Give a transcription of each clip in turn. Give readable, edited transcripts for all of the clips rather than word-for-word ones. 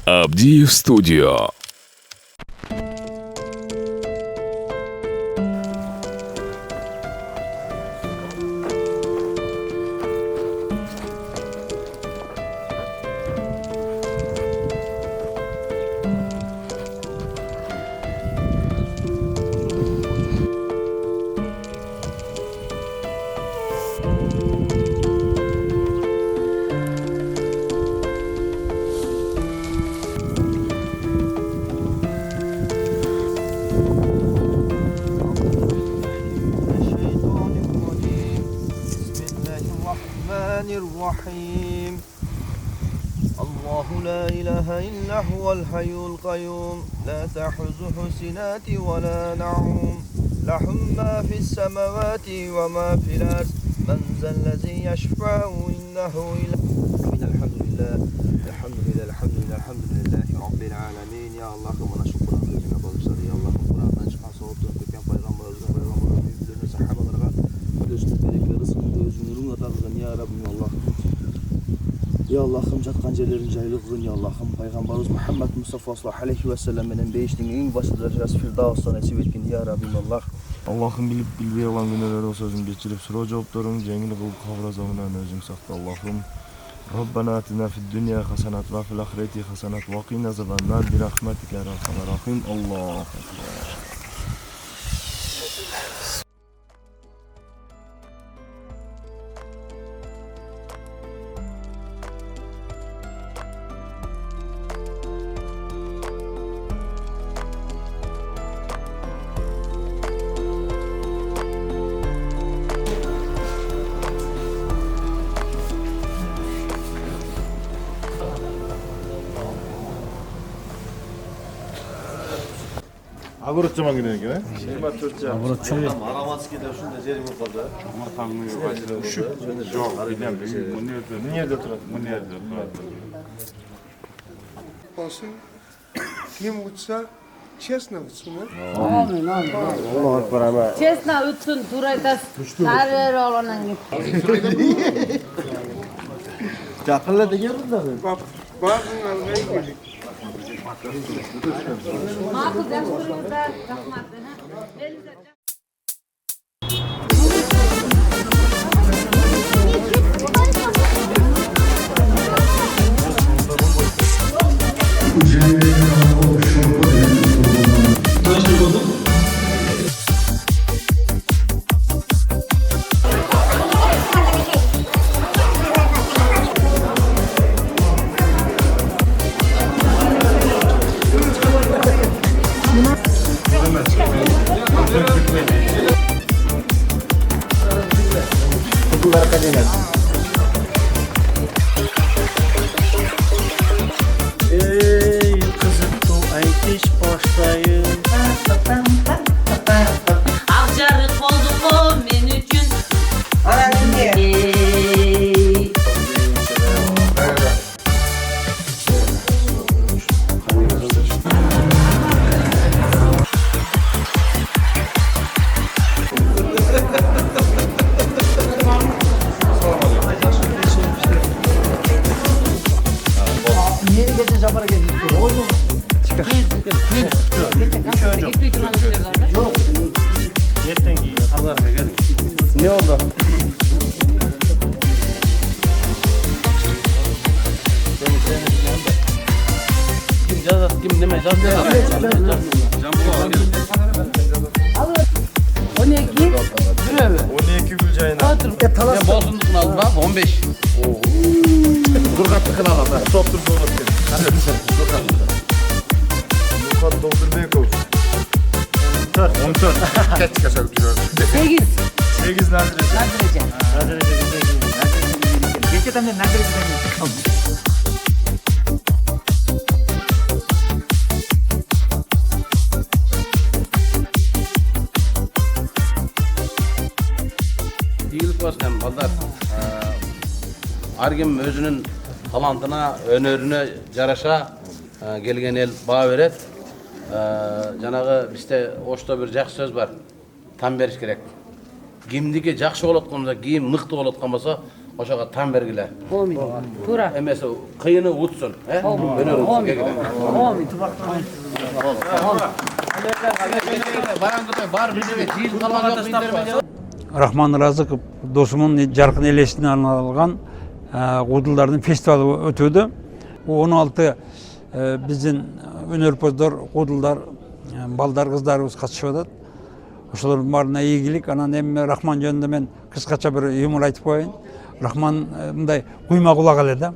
Abdiyev Studio. الرحيم الله لا إله إلا هو الحي القيوم لا تأخذه سنة ولا نوم له ما في السماوات وما في الأرض من ذا الذي يشفع إنه الحمد لله الحمد لله الحمد لله الحمد لله رب العالمين يا الله bana şükür özüne bağışlar ya Allah Kur'an'dan çıkan soğuktur köken peygamber büyüklerine sahabalara özünü berekli rızkını özünün atarlığın ya Rabbim Allah. Ya Allah'ım jatkan yerlerin jaylı kılın ya Allah'ım Peygamberimiz Muhammed Mustafa sallallahu aleyhi ve sellem'in beşinin en başı derecesi Firdavs'ta nasip etkin ya Rabbim Allah. Allah'ım bilip bilbey olan günler olsa özün geçirip sıra cevaplarını cengil kılıp kavra zamanlarını özün sakla Allah'ım. Rabbana atina fid dünya hasenat ve fil ahireti hasenat ve qina azabannar bi rahmetike ya erhamer rahim. Allahu ekber. 아그렇죠만 그냥 이게. 24자. 아그렇죠. 마라마스키다 şunda jerim oldu. Ama tanrı yok. Şu. Yok. Bilmem bir şey. Ne yerde oturuyor? Ne yerde oturuyor? olsun. Kim uçsa честно uçsun. Amin amin. Allah akbar ama. Честно uçsun, Turay'da sarı olanın gibi. Jaqinlar degandim da. Bakın algayı geldik. Ma'qul, yaxshi ko'ringlar, rahmat. Ey kızım bu aytiş başlayın. Avcarık oldu mu men üçün? Ey. Yeni gece çapara geldik. Yok. Yetten giyin. Allah'a gelin. Ne oldu? Kim demez? O ne ki? 12 Gülcay'ına. Ben bozundukunu aldım lan 15. Kurgatlı kınalı da. Soptur doğru. Lukat Doldurbeykov. 14. Kaç kaçar duruyor? 8. 8 Nazireci. Geçeden ne kadar İyilik olsun balдар. Argim özünün talantına, önörüne jaraşa gelgen el bağ veret. Janağı bizde oşta bir жақсы söz var. Tam beriş gerek. Kimdiki жақсы болotqanda, кийин мыкты болотқан болса, Oşağa tam bergile. Olmuyor. Tura. Emesi kıyını utsun. Öneri utsun. Olmuyor. Var bizde değil kalan yok indirmeye. Rahman Razıkov dosumun Jarkın elesine arналган Kudulların festivali ötüdü. O 16 bizim önörpozlar, kudullar, balдар kızlarımız katışıp atат. Oşolардың barına ийгилик. Анан эми Rahman жөнүндө мен кыскача bir юмор айтып коеюн. Rahman мындай куйма кулак эле да.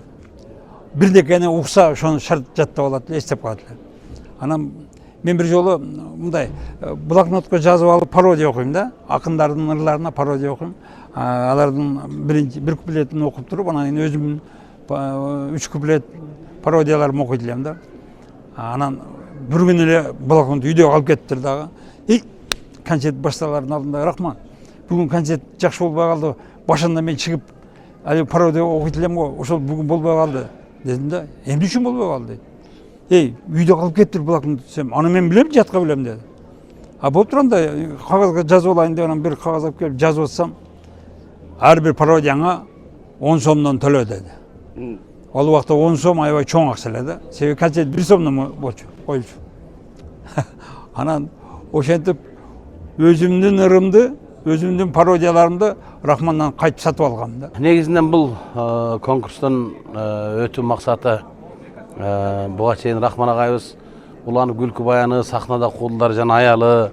Бирдекени укса ошону шарт жаттап алат эле, эстеп калат эле. Анан мен bir жолу мындай блокнотко жазып алып пародия окуйм да. Акындардын ырларына пародия окуйм. Алардын bir куплетин окуп туруп, анан өзүмдүн 3 куплет пародияларымды окуйт элем да. Анан bir күн эле блокнот үйдө калып кетиптир дагы. Концерт башталарынын алдында Rahman, бүгүн концерт жакшы болбой калды. Башында мен чыгып, али пародия окуйт элем го, ошол бүгүн болбой калды дедим да. Эмне үчүн болбой калды? Үйдө калып кетиптир блокнот десем, аны мен билем, жатка билем деди. Болуп турганда кагазга жазып алайын деп анан bir кагаз алып келип жазып атсам, ар бир пародияңа 10 сомдон төлө деди. Ал убакта 10 сом аябай чоң акча эле да. Себеби концерт 1 сомдон болчу, коюлчу. Анан ошентип өзүмдүн ырымды, өзүмдүн пародияларымды Rahman'dan кайтып сатып алгам да. Негизинен бул конкурстун өтүү максаты буга чейин Rahman агайыбыз уланып күлкү баяны, сахнада кудулдар жана аялы,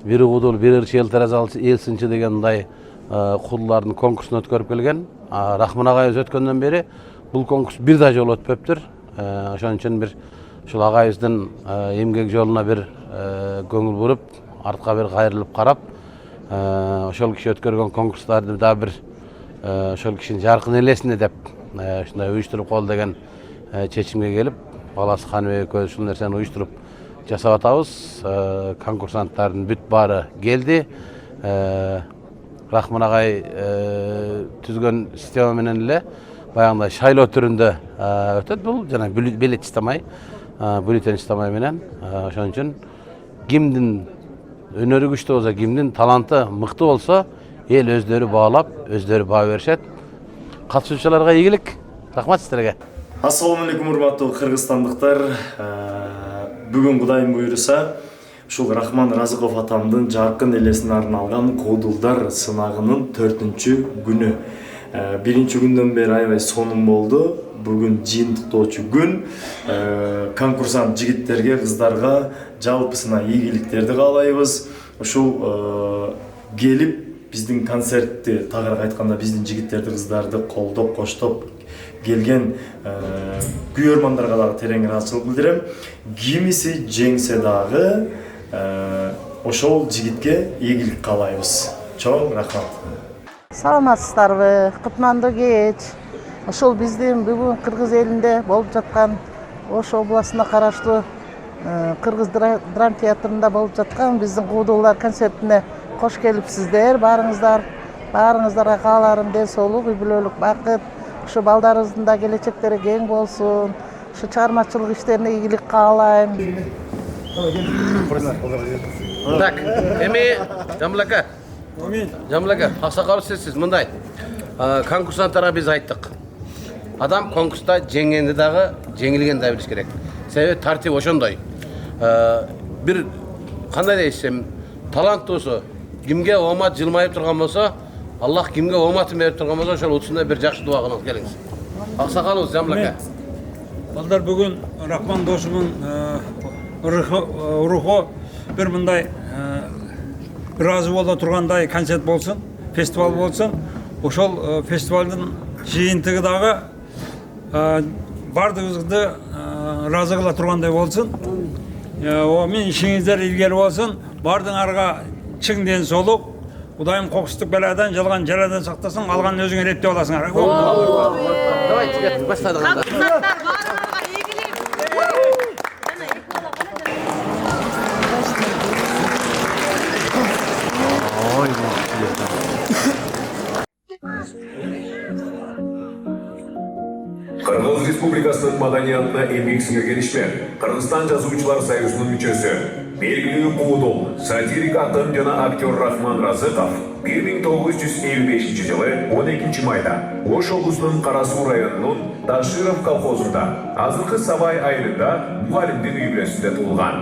бири кудул, бири ырчы элтерез элсинчи деген мындай кудулардын конкурсун өткөрүп келген. Rahman агайыбыз өткөндөн бери бул конкурс бир да жолу өтпөптүр. Ошон үчүн бир ушул агайыбыздын эмгек жолуна бир көңүл буруп, артка бир кайрылып карап, ошол киши өткөргөн конкурстарды да бир ошол кишинин жаркын элесине деп ушундай уюштуруп коелу деген чечимге келип, баласы Каныбек экөөбүз ушул нерсени уюштуруп жасап атабыз. Конкурсанттардын бүт баары келди. Rahman агай түзгөн система менен эле баягындай шайлоо түрүндө өтөт бул, жана билет чыктамай, бюллетень чыктамай менен. Ошон үчүн кимдин өнөрү күчтүү болсо, кимдин таланты мыкты болсо, эл өздөрү баалап, өздөрү баа беришет. Катышуучуларга ийгилик. Рахмат сиздерге. Ассаламу алейкум, урматтуу кыргызстандыктар. Бүгүн Кудайым буйруса, ушул Rahman Razıkov атамдын жаркын элесине арналган куудулдар сынагынын 4-күнү. Биринчи күндөн бери аябай сонун болду. Бүгүн жыйынтыктоочу күн. Конкурсант жигиттерге, кыздарга жалпысына ийгиликтерди каалайбыз. Ушул келип биздин концертти, тагыраак айтканда биздин жигиттерди, кыздарды колдоп, коштоп келген күйөрмандарга дагы терең ыраазычылык билдирем. Кимиси жеңсе дагы ошол жигитке ийгилик каалайбыз. Чоң рахмат. Саламатсыздарбы? Кутмандуу кеч. Ошол биздин бүгүн кыргыз элинде болуп жаткан, Ош областына караштуу Кыргыз драм театрында болуп жаткан биздин куудулдар концертине кош келипсиздер. Баарыңыздарга кааларым ден соолук, үй бүлөлүк бакыт, ушу балдарыбыздын да келечектери кең болсун. Ушу чыгармачылык иштерине ийгилик каалайм. Так, эми Жамбыл Жамбыл аксакал сиз мындай. Конкурсанттарга биз айттык. Адам конкурста жеңгенди дагы, жеңилгенди да билиш керек. Себеби тартип ошондой. Бир кандай десем, таланттуусу кимге омат жылмайып турган болсо, Аллах кимге оматын берип турган болсо, ошол утсунда бир жакшы дуа кылыңыз, келиңиз. Аксакалыбыз Жамбыл. Балдар бүгүн Rahman досумун руху бир мындай разы боло тургандай концерт болсун, фестиваль болсун. Ошол фестивалдын жыйынтыгы дагы бардыгыбызды разы кыла тургандай болсун. Мен ишиңиздер илгери болсун. Бардыңарга чың ден соолук. Кудайым кокустук беладан, жалган жаладан сактасын, алган өзүңөр эптеп аласыңар. Давайте, баштадык. Кыргыз Республикасынын маданиятына эмгек сиңирген ишмер, Кыргызстан жазуучулар союзунун мүчөсү, белгилүү куудул, сатирик акын жана актер Rahman Razıkov 1955 жылы 12 майда Ош облусунун Кара Суу районунун Таширов колхозунда азыркы Сабай айылында мугалимдин үй бүлөсүндө туулган.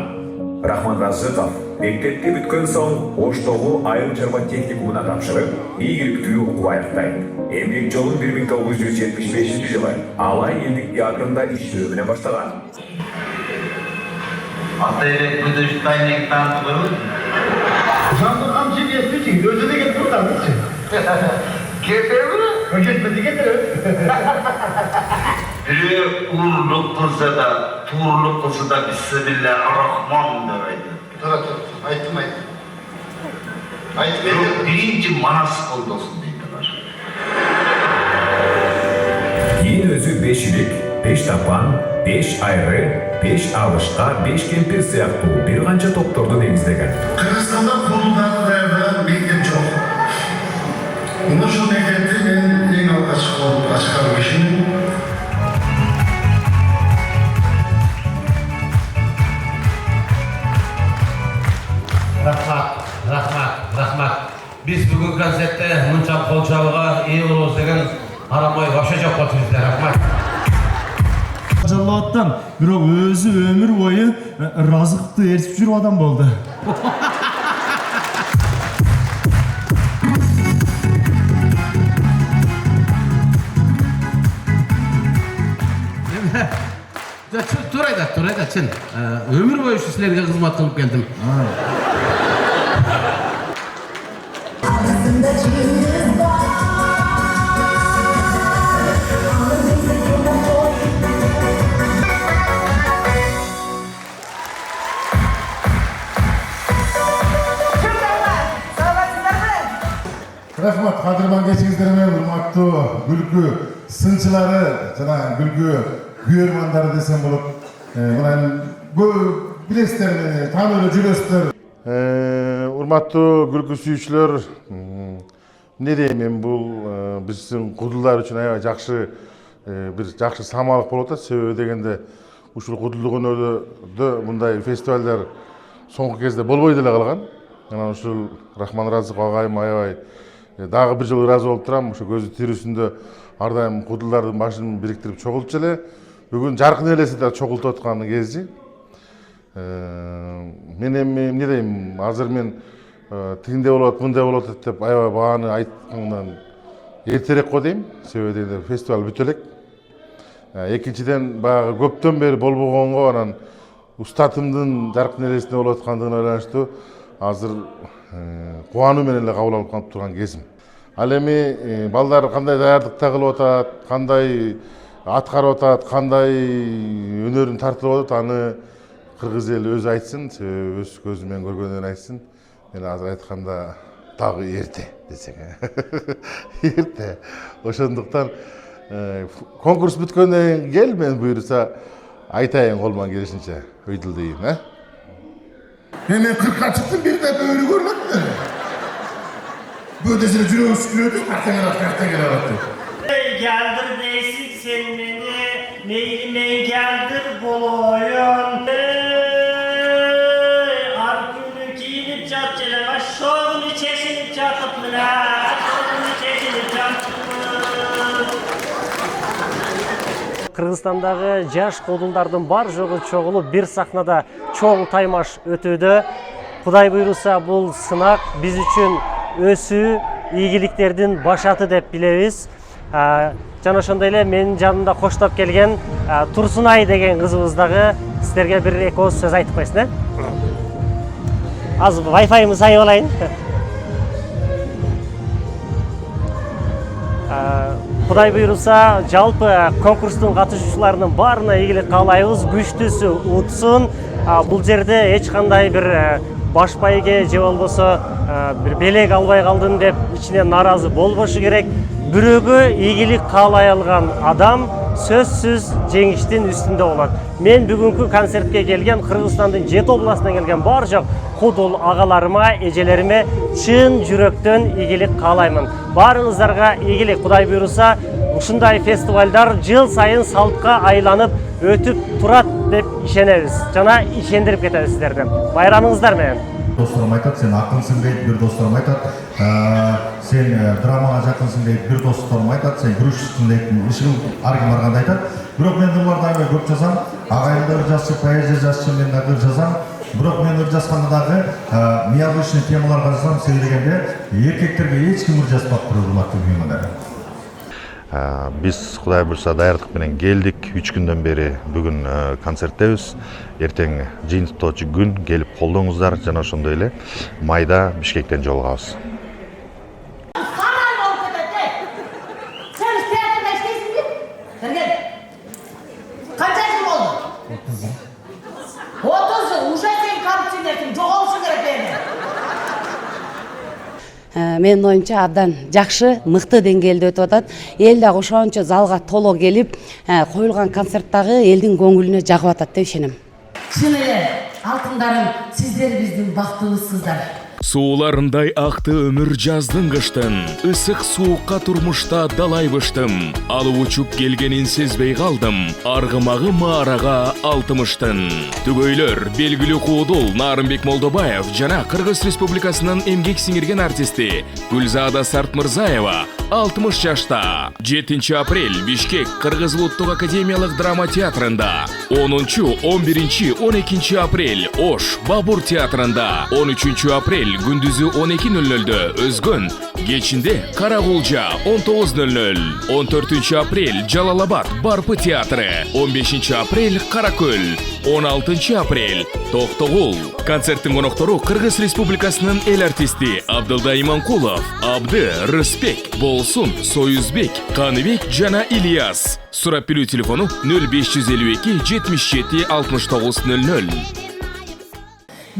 Рахман Разыков мектепти бүткөн соң Оштогу айыл чарба техникумуна тапшырып, ийгиликтүү окуп аяктайт. Эмгек жолун 1975 жылы Алай элдик театрында иштөө менен баштаган. Атайрек күдөш тайнек танытылыр. Жанды камчы кести, өзү деген турдамчы. Кетеби? Кетпеди кетеби. Бирөө урлук кылса да, туурлук кылса да бисмилля рахман деп айтты. Тура, айттым. Айтып биринчи манас колдосун дейдилер. Кийин өзү 5 илик, 5 тапан, 5 айры, 5 алышка, 5 кемпир сыяктуу бир канча топторду негиздеген. Кыргызстанда курулганы даярдаган мектеп жок. Ушул мектепти мен эң алгач болуп ачкан кишимин. Рахмат. Biz бүгүн концертте мынча кол чабууга ээ болобуз деген арамай вообще жок болчубуздар. Рахмат. Жаллаттан бирок өзү өмүр бою Разыковду ээрчип жүрүп адам болду. Турайда чын. Өмүр бою силерге кызмат кылып келдим. Рахмат, кадырман кечиңиздерме, урматтуу күлкү сынчылары жана күлкү күйөрмандары десем болот. Мына билесиздер, таанылуу жүрөсүздөр. Урматтуу күлкү сүйүүчүлөр, эмне дейм мен, бул биздин кудулдар үчүн аябай жакшы бир жакшы самалык болуп атат. Себеби дегенде ушул кудулдук өнөрдө мындай фестивалдар соңку кезде болбой деле калган. Анан ушул Рахман Разыков агайым аябай дагы бир жолу ыраазы болуп турам. Ошо көзү тирүүсүндө ар дайым кудулдардын башын бириктирип чогултчу эле. Бүгүн жаркын элеси да чогултуп аткан кези. Мен эми эмне дейм, азыр мен тигиндей болот, мындай болот деп аябай бааны айткандан эртерээк го дейм. Себеби дегенде фестиваль бүтө элек. Экинчиден баягы көптөн бери болбогонго, анан устатымдын жаркын элесинде болуп аткандыгына байланыштуу азыр кубануу менен эле кабыл алып калып турган кезим. Ал эми балдар кандай даярдыкта кылып атат, кандай аткарып атат, кандай өнөрүн тартылып атат, аны кыргыз эли өзү айтсын, себеби өз көзү менен көргөндөн айтсын. Мен азыр айтканда дагы эрте десең. Эрте. Ошондуктан конкурс бүткөндөн кел, мен буйруса айтайын колуман келишинче өйдүлдейин, Мен 40-ка чыктым, бир да бөөрү көрмөдүм. Бөөдөсүнө жүрөгү сүрөдү, картаң келат. Geldir değişik sen beni, neyine geldir boloyun. Arkını giyinip çatçılar, şovunu çeşinip çatıplar, şovunu çeşinip çatıplar. Кыргызстандагы жаш кодулдардын бар жогу чогулуп бир сахнада чоң таймаш өтүүдө. Кудай буйруса бул сынак биз үчүн өсүү, ийгиликтердин башаты деп билебиз. Жана ошондой эле менин жанымда коштоп келген Турсунай деген кызыбыз дагы сиздерге бир эки ооз сөз айтып койсун, Азыр Wi-Fi'мы сайып алайын. Кудай буйруса, жалпы конкурстун катышуучуларынын баарына ийгилик каалайбыз, күчтүүсү утсун. Бул жерде эч кандай бир баш байге же болбосо бир белек албай калдым деп ичинен нааразы болбошу керек. Бирөөгө ийгилик каалай алган адам сөзсүз жеңиштин үстүндө болот. Мен бүгүнкү концертке келген Кыргызстандын 7 областынан келген бар жок кудул агаларыма, эжелериме чын жүрөктөн ийгилик каалаймын. Баарыңыздарга ийгилик, Кудай буйруса, ушундай фестивалдар жыл сайын салтка айланып өтүп турат деп ишенебиз. Жана ишендирип кетебиз сиздерди. Байрамыңыздар менен. Досторум айтат, сен акылсың дейт, бир досторум айтат, сен драмаға жақынсың деп бір достарым айтады, сен грузчиксің деп ишигим ар ким барганда айтат. Бирок мен буларды аябай көп жазам. Агайым да жазчы, поэзия жазчы, мен да жазам. Бирок мен жазганда дагы необычный темаларга жазам. Себеби дегенде эркектерге эч ким жазбаптыр, урматтуу меймандар. Биз Кудай буйрса даярдык менен келдик. 3 күндөн бери бүгүн концерттебиз. Эртең жыйынтыктоочу күн, келип колдоңуздар, жана ошондой эле майда Бишкектен жолугабыз. Менин оюмча абдан жакшы, мыкты деңгээлде өтүп атат. Эл дагы ошончо залга толо келип, коюлган концерт дагы элдин көңүлүнө жагып атат деп ишенем. Чын эле, алтындарым, сиздер биздин бактылуусуздар. Сууларындай акты өмүр жаздың кыштын, ысык суукка турмушта далайбыштым. Алып учуп келгенин сезбей калдым, аргымагы маарага алтымыштын. Түгөйлөр, белгилүү куудул Нарымбек Молдобаев жана Кыргыз Республикасынын эмгек сиңирген артисти Гүлзада Сартмырзаева 60 жашта. 7 апрель Бишкек Кыргыз Улуттук академиялык драма театрында, 10-11, 12 апрель Ош Бабур театрында, 13 апрель күндүзү 12:00 Өзгөн, кечинде Карагулжа 19:00, 14 апрель Жалалабад Барпы театры, 15 апрель Каракөл, 16 апрель Токтогул. Концерттин коноктору Кыргыз Республикасынын эл артисти Абдылда Иманкулов, Абды, Рыспек, Болсун, Союзбек, Каныбек жана Ильяс. Сурап билүү телефону 0552 77 6900.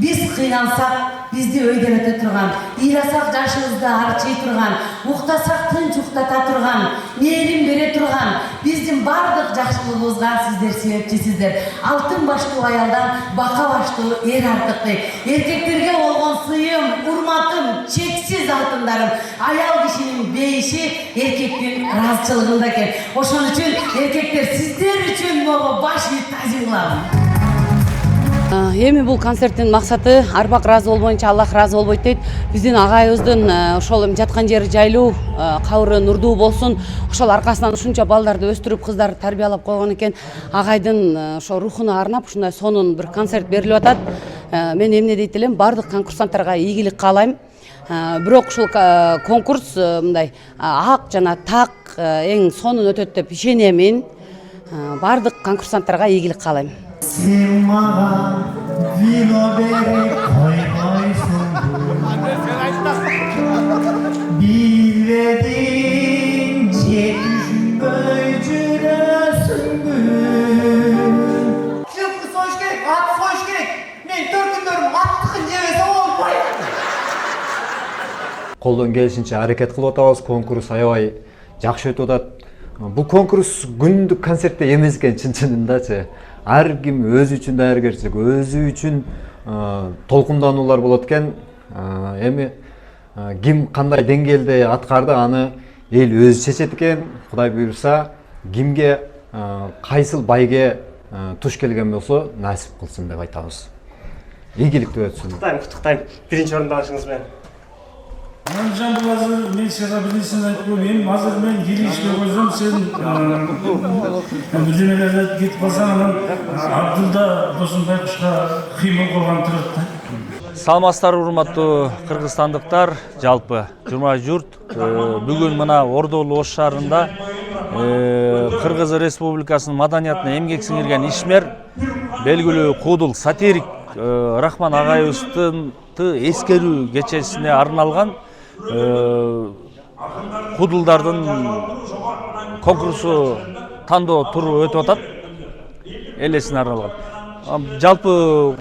Биз кыйналсак, бизди өйдөрөтө турган, ыйласак жашыбызды арчый турган, уктасак тынч уктата турган, мээрим бере турган, биздин бардык жакшылыгыбызга сиздер себепчисиздер. Алтын баштуу аялдан бака баштуу эр артык. Эркектерге болгон сыйым, урматым чексиз алтындарым. Аял кишинин бейиши эркектин ыраазычылыгында экен. Ошон үчүн эркектер сиздер үчүн могу баш ийип тазим кылам. Эми бул концерттин максаты арбак ыраазы болбоюнча Аллах ыраазы болбойт дейт. Биздин агайыбыздын ошол жаткан жери жайлуу, кабыры нурдуу болсун. Ошол аркасынан ушунча балдарды өстүрүп, кыздар тарбиялап койгон экен. Агайдын ошо рухуна арнап ушундай сонун бир концерт берилип атат. Мен эмне дейт элем, бардык конкурсанттарга ийгилик каалайм. Бирок ушул конкурс мындай ак жана так эң сонун өтөт деп ишенемин. Бардык конкурсанттарга ийгилик каалайм. Сен маған вино беріп қоймайсың биледің жетушінбөй жүресің Жылқы сойыш керек, ат сойыш керек. Мен 4 күндөрүм аттыкын жебесе болбойт. Колдон келишинче аракет кылып атабыз. Конкурс аябай жакшы өтүп атат. Бул конкурс күндүк концертте эмес экен чын-чынындачы. Ар ким өзү үчүн даяргерчилик, өзү үчүн толкундануулар болот экен. Эми ким кандай деңгээлде аткарды аны эл өзү чечет экен. Кудай буйрса, кимге кайсыл байге туш келген болсо насип кылсын деп айтабыз. Ийгиликтүү өтсүн. Куттуктайм. Биринчи орунду алышыңыз менен. Анжан бұл азыр мен сыйға білесін айтып көрейін. Азыр мен келишке көзім, сен бірдемелерді кетіп қалсаң, Абдылда Досымбай құшқа қимыл қылған тұрды. Саламатсыздар урматтуу кыргызстандыктар, жалпы журма журт. Бүгүн мына Ордолу Ош шаарында Кыргыз Республикасынын маданиятына эмгек сиңирген ишмер, белгилүү куудул сатирик Рахман агайыбыздын эскерүү кечесине арналган куудулдардын конкурсу тандоо туру өтүп атат. Элесине арналган. Жалпы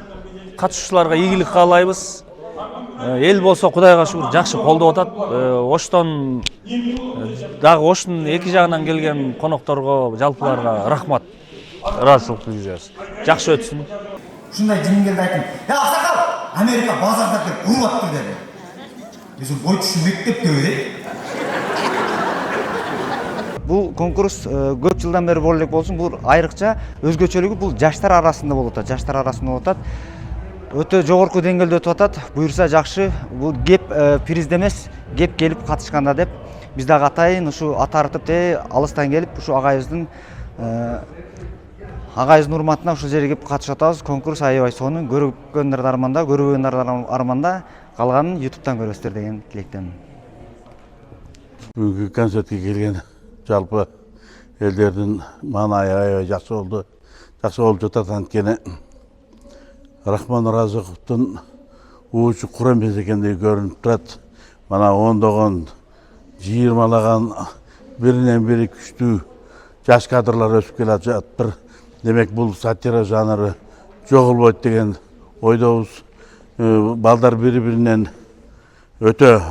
катышуучуларга ийгилик каалайбыз. Эл болсо Кудайга шүгүр жакшы колдоп атат. Оштон дагы Оштун эки жагынан келген конокторго, жалпыларга рахмат. Ыраазычылык билдиребиз. Жакшы өтсүн. Ушундай жиңгелди айтым. Аксакал, Америка базарда келип уруп атты деди. Биз бой түшүп мектепте өйдөйт. Бул конкурс көп жылдан бери боло элек болсун. Бул айрыкча өзгөчөлүгү бул жаштар арасында болуп атат. Жаштар арасында болуп атат. өтө жогорку деңгээлде өтүп атат. Буюрса жакшы. Бул кеп призде эмес, кеп келип катышканда деп биз дагы атайын ушу атартып алыстан келип ушу агайыбыздын урматына ушул жерге кеп катышып атабыз. Конкурс аябай сонун. Көргөндөрдү арманда, көрбөгөндөрдү арманда, калганын YouTube'дан көрөсүздөр деген тилектемин. Бүгүнкү концертке келген жалпы элдердин маанайы аябай жакшы болду. Жакшы болуп жатат анткени Рахман Разыковдун уучу кур эмес экендиги көрүнүп турат. Мана ондогон, жыйырмалаган биринен бири күчтүү жаш кадрлар өсүп келе жатыптыр. Демек бул сатира жанры жоголбойт деген ойдобуз. Балдар бири-биринен өтө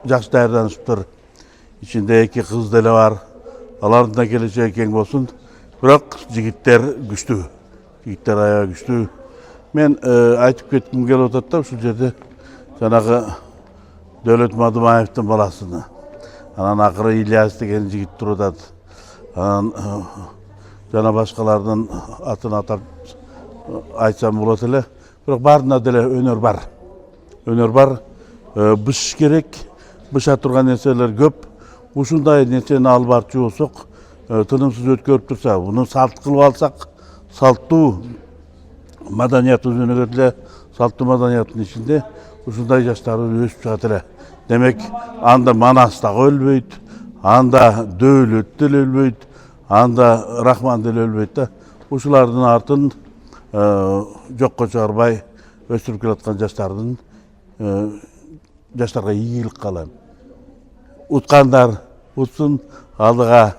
жакшы даярданышыптыр. Ичинде 2 кыз деле бар. Алардын да келечеги кең болсун. Бирок жигиттер күчтүү. Жигиттер аябай күчтүү. Мен айтып кетким келип атат да ушул жерде жанагы Дөөлөт Мадымаевдин баласыны. Анан акыры Ильяс деген жигит туруп атат. Анан жана башкалардын атын атап айтсам болот эле. Бирок баарында деле өнөр бар. Өнөр бар. Бышыш керек. Быша турган нерселер көп. Ушундай нерсени алып барчу болсок, тынымсыз өткөрүп турса, буну салт кылып алсак, салттуу маданиятыбыз өнөгөт эле, салттуу маданияттын ичинде ушундай жаштарыбыз өсүп чыгат эле. Демек, анда Манас дагы өлбөйт, анда Дөөлөт деле өлбөйт, анда Рахман деле өлбөйт да. Ушулардын артын жокко чыгарбай өстүрүп келаткан жаштарга ийгилик каалайм. Уткандар утсын, алдыга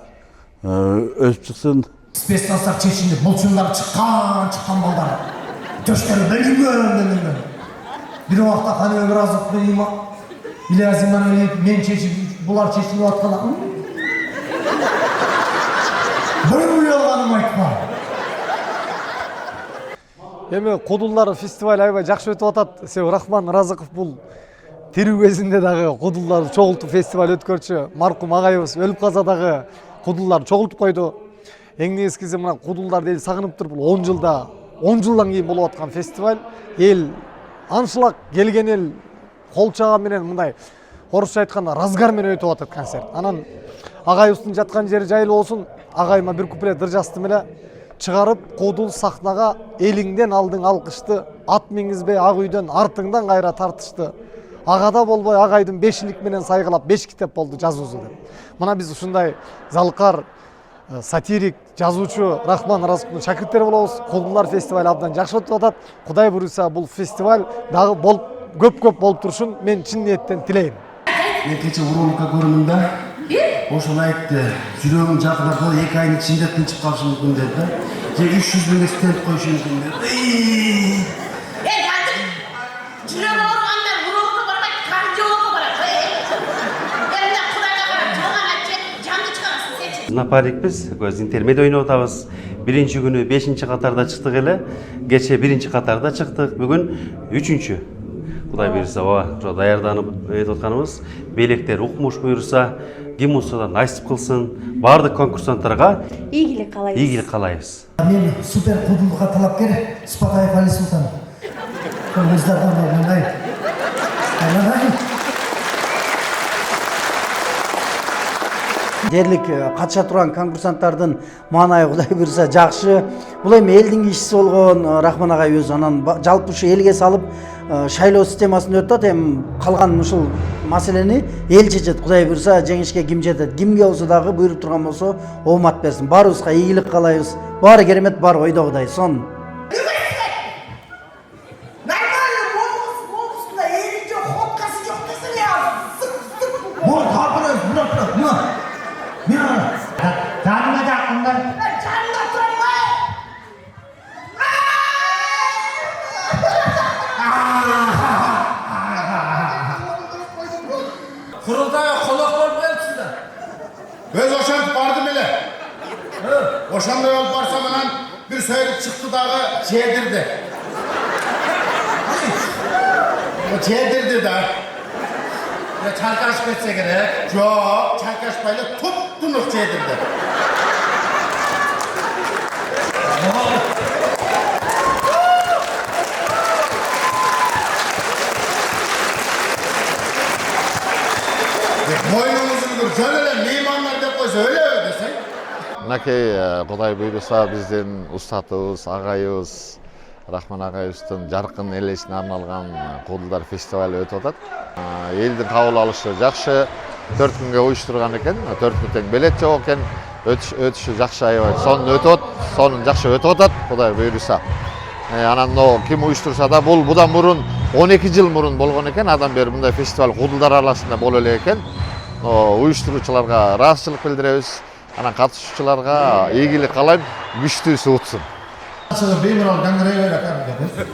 өсүп чыксын. Спецтастар чечинди булчундар чыккан балдар. Төштөрү бөлүнгөн. Бир убакта Каныбек Разыков менен Ильяс Иманович мен чечип, булар чечилип атканда бөлүнбөй алганым айтпа. Эми кудулдар фестиваль аябай жакшы өтүп атат. Себеби Рахман Разыков бул тирүү кезинде дагы кудулдар чогултуп фестиваль өткөрчү. Маркум агайыбыз өлүп калса дагы кудулдар чогултуп койду. Эң негизгиси мына кудулдарды эл сагынып туруп 10 жылдан кийин болуп аткан фестиваль. Эл аншлаг келген эл колчага менен мындай орусча айтканда разгар менен өтүп атат концерт. Анан агайыбыздын жаткан жери жайлуу болсун. Агайыма бир куплет ыр жаздым эле. Чыгарып кудул сахнага элиңден алдың алкышты, ат мингизбей ак үйдөн артыңдан кайра тартышты. Агада болбой агайдын 5 менен сайгылап 5 китеп болду жазуусу деп. Мына биз ушундай залкар сатирик жазуучу Рахман Разыковдун шакирттери болобуз. Кудулдар фестиваль абдан жакшы өтүп атат. Кудай буйруса бул фестиваль дагы көп болуп турушун мен чын ниеттен тилейм. Мен кече урулукка көрдүм да. Ошону айтты. Жүрөгүм жакындап 2 айдын ичинде тынчып калышы мүмкүн деп да. Же 300 миңге стенд коюшу мүмкүн деп. Жүрөгү ооругандар урулукка барбайт, кардиологко барат. Эмне Кудайга карап жалган айтчы, жанды чыгарасың сенчи. Напарикпиз, көз интермед ойноп атабыз. Биринчи күнү 5-чи катарда чыктык эле. Кече 1-чи катарда чыктык. Бүгүн 3-чү. Кудай буйруса, ошо даярданып өтүп атканыбыз. Белектер укмуш буйруса, ким усадан насип кылсын. Бардык конкурсанттарга ийгилик каалайбыз. Ийгилик каалайбыз. Мен супер кудулукка талапкер Спатаев Али Султан. Кыргыздардан мындай. Дерлик катыша турган конкурсанттардын маанайы Кудай буйруса жакшы. Бул эми элдин кишиси болгон Рахман агай өзү анан жалпы ушу элге салып шайлоо системасында өтүп атат. Эми калган ушул маселени эл чечет. Кудай буйруса жеңишке ким жетет? Кимге болсо дагы буйруп турган болсо оомат берсин. Баарыбызга ийгилик каалайбыз. Баары керемет, баары ойдо Кудай. Сон. Öz oşantip bardым ele. Oşanday olup barsam anan bir söyleyip çıktı dağı çedirdi. Çedirdi da. Çarkaş geçse gerek. Yok, çarkaş bayla tuttunuk çedirdi. мынакей Кудай буйруса биздин устатыбыз, агайыбыз Рахман агайыбыздын жаркын элесине арналган Куудулдар фестивалы өтүп атат. Элдин кабыл алышы жакшы, 4 күнгө уюштурган экен. 4 күн тең белет жок экен. Өтүшү жакшы аябай. Сонун жакшы өтүп атат, Кудай буйруса. Анан ким уюштурса да будан мурун 12 жыл мурун болгон экен. Адан бери мындай фестиваль Куудулдар арасында боло элек экен. Уюштуруучуларга ыраазычылык билдиребиз. Анан катышуучуларга ийгилик каалайм, күчтүүсү утsun. Беймарал гангрей бере кәдімгі.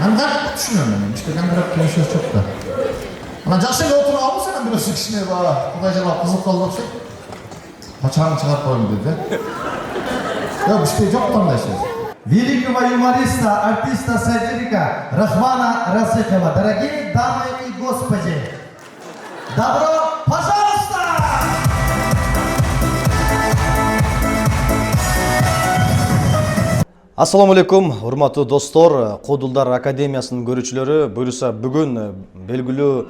Аңғар түсінемін, іште гангрей кемші жоқ та. Ана жақсы отырып алып саған бірісі кішіне бара, Құдай жала қызық қалып өпсек, қачағын шығарып қойым деді. Жоқ, іште жоқ қандай сөз. Великого юмориста, артиста, сатирика Рахмана Разыкова. Дорогие дамы и господи, добро пожалуйста! Ассаламу алейкум, урматтуу достор, Куудулдар академиясынын көрүүчүлөрү. Буюрса бүгүн белгилүү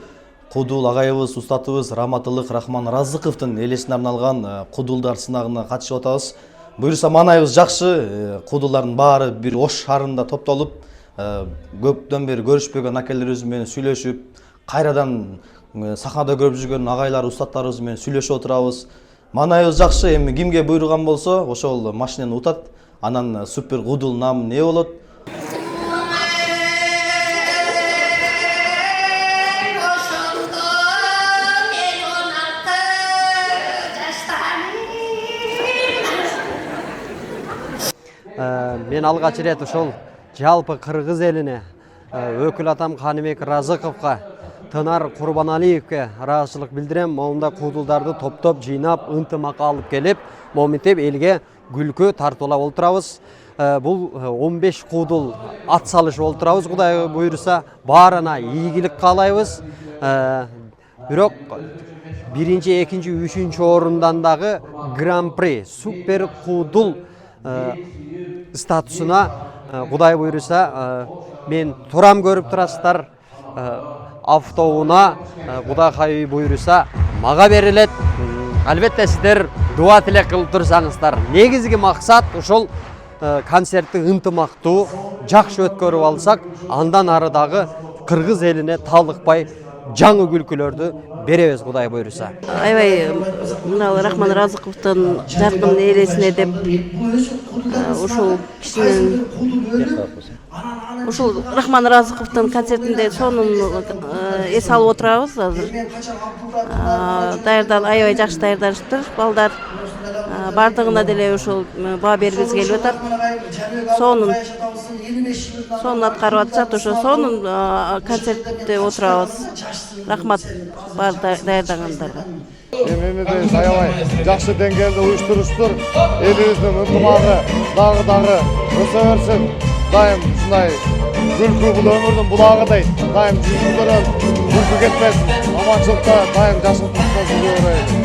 Куудул агайыбыз, устатыбыз Раматылык Рахман Разыковдун элесине арналган Куудулдар сынагына катышып атабыз. Буюрса маанайыбыз жакшы, Куудулдардын баары бир Ош шаарында топтолуп, көптөн бери көрүшпөгөн акелерибиз менен сүйлөшүп, кайрадан сахнада көрүп жүргөн агайлар, устаттарыбыз менен сүйлөшүп отурабыз. Маанайыбыз жакшы, эми кимге буйруган болсо, ошол машинени утат. Анан супер Куудул нам не болот? Мен алгач ирет ошол жалпы кыргыз элине өкүл атам Каныбек Разыковго, Тынар Курбаналиевге ыраазычылык билдирем. Моунда Куудулдарды топтоп жыйнап, ынтымак алып келип, моминтип элге күлкү тартуулап олтурабыз. Бул 15 Куудул ат салышып олтурабыз. Кудай буйруса баарына ийгилик каалайбыз. Бирок биринчи, экинчи, үчүнчү орундан дагы гран-при супер Куудул статусуна Кудай буйруса мен турам көрүп турасыздар. Автоуна Кудай буйруса мага берилет. Албетте сиздер дуа тилек кылып турсаңыздар. Негизги максат ошол концертти ынтымактуу, жакшы өткөрүп алсак, андан ары дагы кыргыз элине талыкпай жаңы күлкүлөрдү беребиз Кудай буйруса. Аябай мына Рахман Разыковдун жаркын элесине деп ушул кишинин ушул Рахман Разыковдун концертинде сонун эс алып отурабыз азыр. Аябай жакшы даярданышыптыр балдар. Бардыгына деле ушул баа бергибиз келип атат. Сонун аткарып атышат, ошо сонун концертте отурабыз. Рахмат бар даярдагандарга. Эмнеден аябай жакшы деңгээлде уюштуруштур. Элибиздин ынтымагы дагы өсө берсин. Дайым ушундай күлкү бул өмүрдүн булагыдай. Дайым жүзүңүздөрдөн күлкү кетпесин. Аманчылыкта дайым жашып турсун.